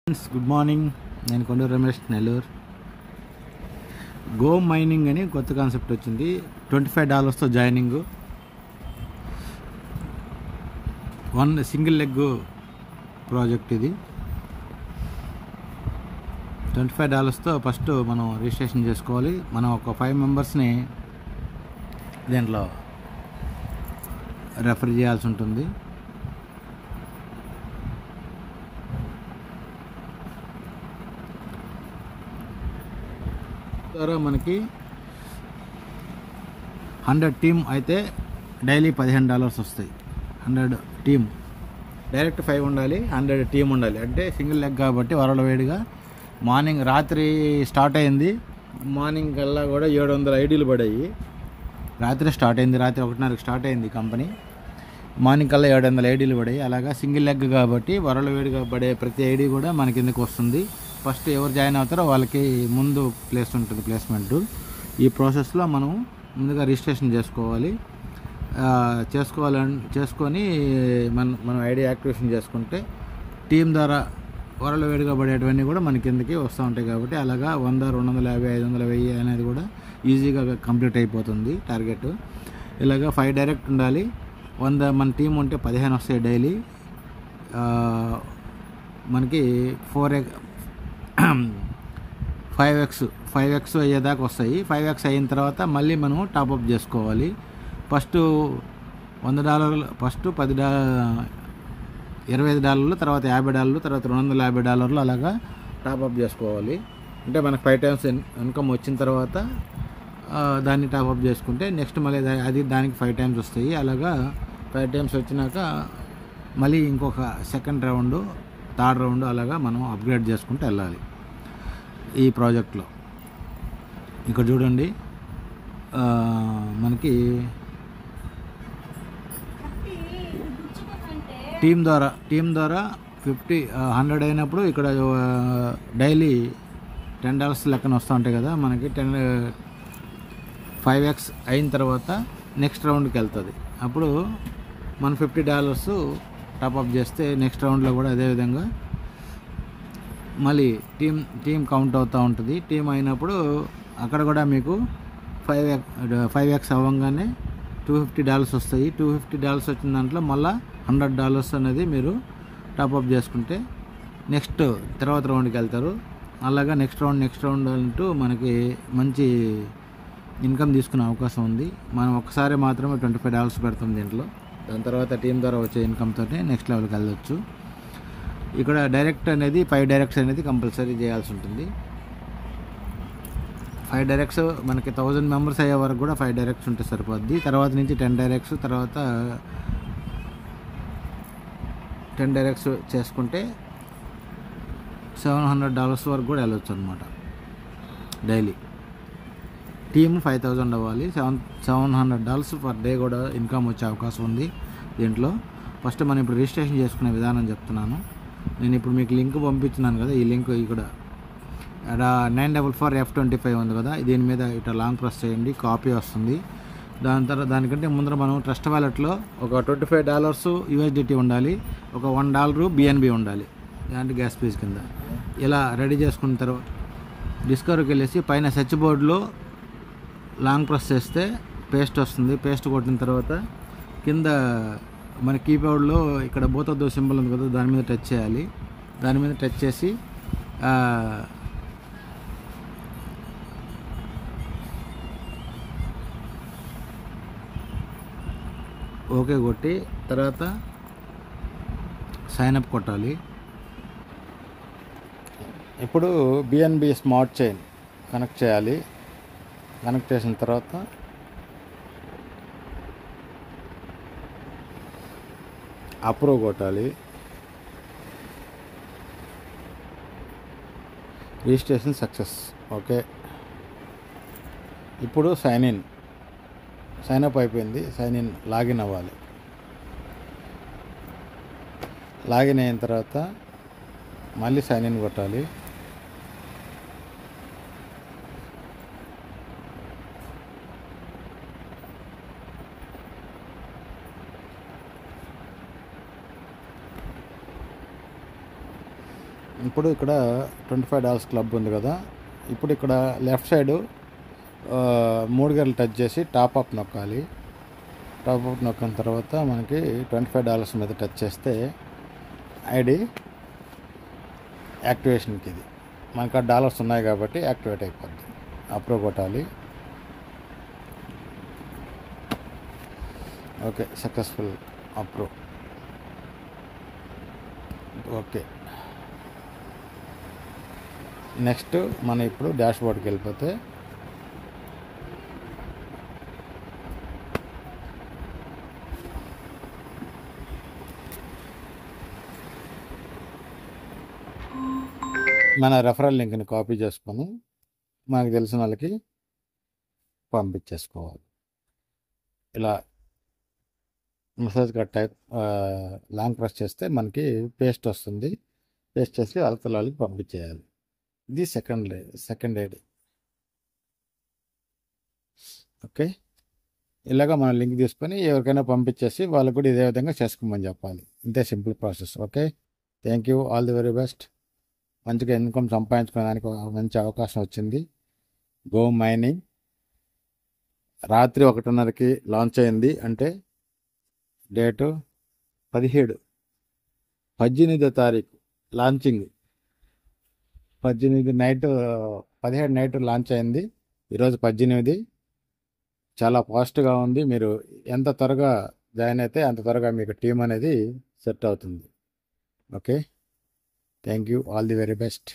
Friends good morning. నేను Konduru Ramesh, Nellore. Go mining అని కొత్త కాన్సెప్ట్ వచ్చింది. $25తో జాయినింగ్, సింగిల్ లెగ్ ప్రాజెక్ట్ ఇది. $25తో ఫస్ట్ మనం రిజిస్ట్రేషన్ చేసుకోవాలి. మనం ఒక 5 మెంబర్స్ని దీంట్లో రెఫర్ చేయాల్సి ఉంటుంది. ద్వారా మనకి 100 టీమ్ అయితే డైలీ $15 వస్తాయి. 100 టీమ్ డైరెక్ట్ 5 ఉండాలి, 100 టీమ్ ఉండాలి. అంటే సింగిల్ లెగ్ కాబట్టి వరల వేడిగా మార్నింగ్ రాత్రి స్టార్ట్ అయింది. మార్నింగ్ కల్లా కూడా 700 ఐడీలు పడాయి. రాత్రి స్టార్ట్ అయింది, రాత్రి 1:30కి స్టార్ట్ అయింది కంపెనీ. మార్నింగ్ కల్లా 700 ఐడీలు పడాయి. అలాగా సింగిల్ లెగ్ కాబట్టి వరల వేడిగా పడే ప్రతి ఐడి కూడా మన కిందకి వస్తుంది. ఫస్ట్ ఎవరు జాయిన్ అవుతారో వాళ్ళకి ముందు ప్లేస్ ఉంటుంది, ప్లేస్మెంట్. ఈ ప్రాసెస్లో మనం ముందుగా రిజిస్ట్రేషన్ చేసుకోవాలి. చేసుకొని మనం ఐడి యాక్టివేషన్ చేసుకుంటే టీం ద్వారా వరల వేడిగా పడేటివన్నీ కూడా మన కిందకి వస్తూ ఉంటాయి. కాబట్టి అలాగా 100, 250, 500, 1000 అనేది కూడా ఈజీగా కంప్లీట్ అయిపోతుంది టార్గెట్. ఇలాగా 5 డైరెక్ట్ ఉండాలి. 100 మన టీం ఉంటే 15 వస్తాయి డైలీ. మనకి 5x అయ్యేదాకా వస్తాయి. 5x అయిన తర్వాత మళ్ళీ మనం టాప్అప్ చేసుకోవాలి. ఫస్ట్ $100, ఫస్ట్ $25, తర్వాత $50, తర్వాత $250 అలాగా టాప్అప్ చేసుకోవాలి. అంటే మనకు 5 టైమ్స్ ఇన్కమ్ వచ్చిన తర్వాత దాన్ని టాప్అప్ చేసుకుంటే నెక్స్ట్ మళ్ళీ దానికి 5 టైమ్స్ వస్తాయి. అలాగా 5 టైమ్స్ వచ్చినాక మళ్ళీ ఇంకొక సెకండ్ రౌండ్, థర్డ్ రౌండ్ అలాగా మనం అప్గ్రేడ్ చేసుకుంటూ వెళ్ళాలి ఈ ప్రాజెక్ట్లో. ఇక్కడ చూడండి, మనకి టీం ద్వారా 100 అయినప్పుడు ఇక్కడ డైలీ $10 లెక్కన వస్తూ ఉంటాయి కదా. మనకి 5x అయిన తర్వాత నెక్స్ట్ రౌండ్కి వెళ్తుంది. అప్పుడు మనం $50 టాప్అప్ చేస్తే నెక్స్ట్ రౌండ్లో కూడా అదేవిధంగా మళ్ళీ టీం కౌంట్ అవుతూ ఉంటుంది. టీం అయినప్పుడు అక్కడ కూడా మీకు 5x అవ్వగానే $250 వస్తాయి. $250 వచ్చిన దాంట్లో మళ్ళీ $100 అనేది మీరు టాప్అప్ చేసుకుంటే నెక్స్ట్ తర్వాత రౌండ్కి వెళ్తారు. అలాగా నెక్స్ట్ రౌండ్ అంటూ మనకి మంచి ఇన్కమ్ తీసుకునే అవకాశం ఉంది. మనం ఒక్కసారి మాత్రమే $25 పెడతాం దీంట్లో. దాని తర్వాత టీం ద్వారా వచ్చే ఇన్కమ్ తోటి నెక్స్ట్ లెవెల్కి వెళ్ళొచ్చు. ఇక్కడ డైరెక్ట్ అనేది 5 డైరెక్ట్స్ అనేది కంపల్సరీ చేయాల్సి ఉంటుంది. 5 డైరెక్ట్స్ మనకి 1000 మెంబర్స్ అయ్యే వరకు కూడా 5 డైరెక్ట్స్ ఉంటే సరిపోద్ది. తర్వాత నుంచి 10 డైరెక్ట్స్, తర్వాత 10 డైరెక్ట్స్ చేసుకుంటే $700 వరకు కూడా వెళ్ళొచ్చు అనమాట డైలీ. టీమ్ 5000 అవ్వాలి. $700 పర్ డే కూడా ఇన్కమ్ వచ్చే అవకాశం ఉంది దీంట్లో. ఫస్ట్ మనం ఇప్పుడు రిజిస్ట్రేషన్ చేసుకునే విధానం చెప్తున్నాను. నేను ఇప్పుడు మీకు లింక్ పంపించినాను కదా, ఈ లింక్ ఇక్కడ 944F25 ఉంది కదా, దీని మీద ఇట్లా లాంగ్ ప్రెస్ చేయండి, కాపీ వస్తుంది. దానికంటే ముందర మనం ట్రస్ట్ వాలెట్లో ఒక $25 USDT ఉండాలి, ఒక $1 BNB ఉండాలి, దాంట్లో గ్యాస్ ఫీజ్ కింద. ఇలా రెడీ చేసుకున్న తర్వాత డిస్కవర్కి వెళ్ళేసి పైన సెర్చ్ బోర్డులో లాంగ్ ప్రెస్ చేస్తే పేస్ట్ వస్తుంది. పేస్ట్ కొట్టిన తర్వాత కింద మన కీబోర్డ్లో ఇక్కడ బోత్ ఆఫ్ ద సింబల్ ఉంది కదా, దాని మీద టచ్ చేయాలి. దాని మీద టచ్ చేసి ఓకే కొట్టి తర్వాత సైన్ అప్ కొట్టాలి. ఇప్పుడు BNB స్మార్ట్ చైన్ కనెక్ట్ చేయాలి. కనెక్ట్ చేసిన తర్వాత అప్రూవ్ కొట్టాలి. Registration success. ఓకే, ఇప్పుడు సైన్ అప్ అయిపోయింది. లాగిన్ అవ్వాలి. లాగిన్ అయిన తర్వాత మళ్ళీ సైన్ ఇన్ కొట్టాలి. ఇప్పుడు ఇక్కడ $25 క్లబ్ ఉంది కదా, ఇప్పుడు ఇక్కడ లెఫ్ట్ సైడు 3 గంటలు టచ్ చేసి టాప్అప్ నొక్కాలి. టాప్అప్ నొక్కిన తర్వాత మనకి $25 మీద టచ్ చేస్తే ఐడి యాక్టివేషన్కి ఇది మనకు ఆ డాలర్స్ ఉన్నాయి కాబట్టి యాక్టివేట్ అయిపోద్ది. అప్రూవ్ కొట్టాలి. Okay, successful approve. Okay, next మనం ఇప్పుడు డాష్ బోర్డ్కి వెళ్ళిపోతే మన రెఫరల్ లింక్ని కాపీ చేసుకొని మనకు తెలిసిన వాళ్ళకి పంపించేసుకోవాలి. ఇలా మెసేజ్ టైప్ లాంగ్ ప్రెస్ చేస్తే మనకి పేస్ట్ వస్తుంది. పేస్ట్ చేసి వాళ్ళకి పంపించేయాలి. ఇది సెకండ్ ఎయిడ్. ఓకే, ఇలాగ మనం లింక్ తీసుకొని ఎవరికైనా పంపించేసి వాళ్ళకు కూడా ఇదే విధంగా చేసుకోమని చెప్పాలి. ఇంతే simple process. Okay, thank you, all the very best. మంచిగా ఇన్కమ్ సంపాదించుకోవడానికి ఒక మంచి అవకాశం వచ్చింది. గో మైనింగ్ రాత్రి 1:30కి లాంచ్ అయింది. అంటే డేటు 18వ తారీఖు లాంచింగ్. 17 నైట్ లాంచ్ అయింది. ఈరోజు 18. చాలా ఫాస్ట్గా ఉంది. మీరు ఎంత త్వరగా జాయిన్ అయితే అంత త్వరగా మీకు టీం అనేది సెట్ అవుతుంది. Okay, thank you, all the very best.